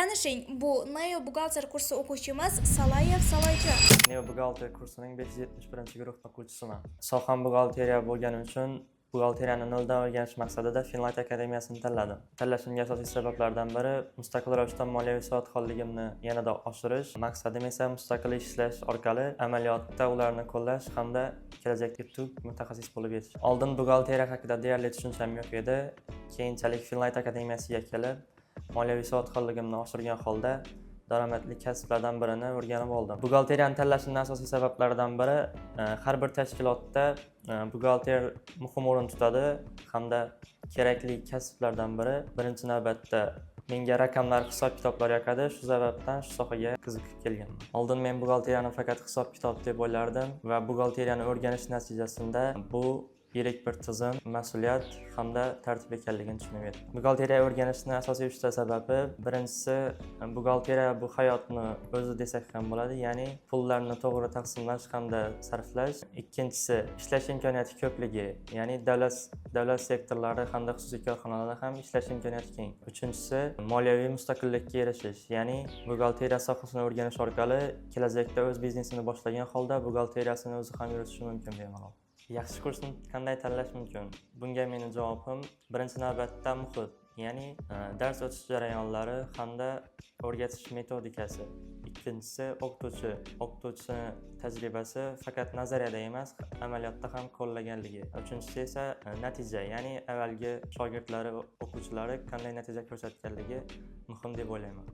Tanishing, bu Neo buxgalter kursi o'quvchimiz Salayev Salayjon. Neo buxgalter kursining 571 guruh o'quvchisiman. Soham buxgalteriya bo'lgani uchun buxgalteriyani noldan o'rganish maqsadida Finlight akademiyasini tanladim. Tanlashimga asosiy sabablardan biri mustaqil ravishda moliyaviy savodxonligimni yanada oshirish, maqsadim esa mustaqil ishlash orqali amaliyotda ularni qo'llash hamda kelajakda yetuk mutaxassis bo'lib yetish. Oldin buxgalteriya haqida deyarli tushuncham yo'q edi. Keyinchalik Finlight akademiyasiga kelib, moliyaviy savodxonligimni oshirgan holda daromadli kasblardan birini o'rganib oldim. Buxgalteriyani tanlashimning asosiy sabablaridan biri har bir tashkilotda buxgalter muhim o'rin tutadi hamda kerakli kasblardan biri birinchi navbatda menga raqamlar, hisob-kitoblar yoqadi. Shu sababdan shu sohaga qiziqib kelganman. Oldin men buxgalteriyani faqat hisob-kitob deb o'ylardim va buxgalteriyani o'rganish natijasida bu yirik bir tizim, mas'uliyat hamda tartib ekanligini tushunib yetdim. Buxgalteriya o'rganishning asosiy 3 ta sababi, birinchisi buxgalteriya bu hayotni o'zi desak ham bo'ladi, ya'ni pullarni to'g'ri taqsimlash hamda sarflash. Ikkinchisi ishlash imkoniyati ko'pligi, ya'ni davlat sektorlari hamda xususiy korxonalarda ham ishlash imkoniyati keng. Uchinchisi moliyaviy mustaqillikka erishish, ya'ni buxgalteriya sohasini o'rganish orqali kelajakda o'z biznesini boshlagan holda buxgalteriyasini o'zi ham yuritishi mumkin bemalol. Yaxshi kursni qanday tanlash mumkin? Bunga mening javobim birinchi navbatda muhit, ya'ni dars o'tish jarayonlari hamda o'rgatish metodikasi. Ikkinchisi o'qituvchini tajribasi faqat nazariyada emas, amaliyotda ham qo'llaganligi. Uchinchisi esa natija, ya'ni avvalgi shogirdlari, o'quvchilari qanday natija ko'rsatganligi muhim deb o'ylayman.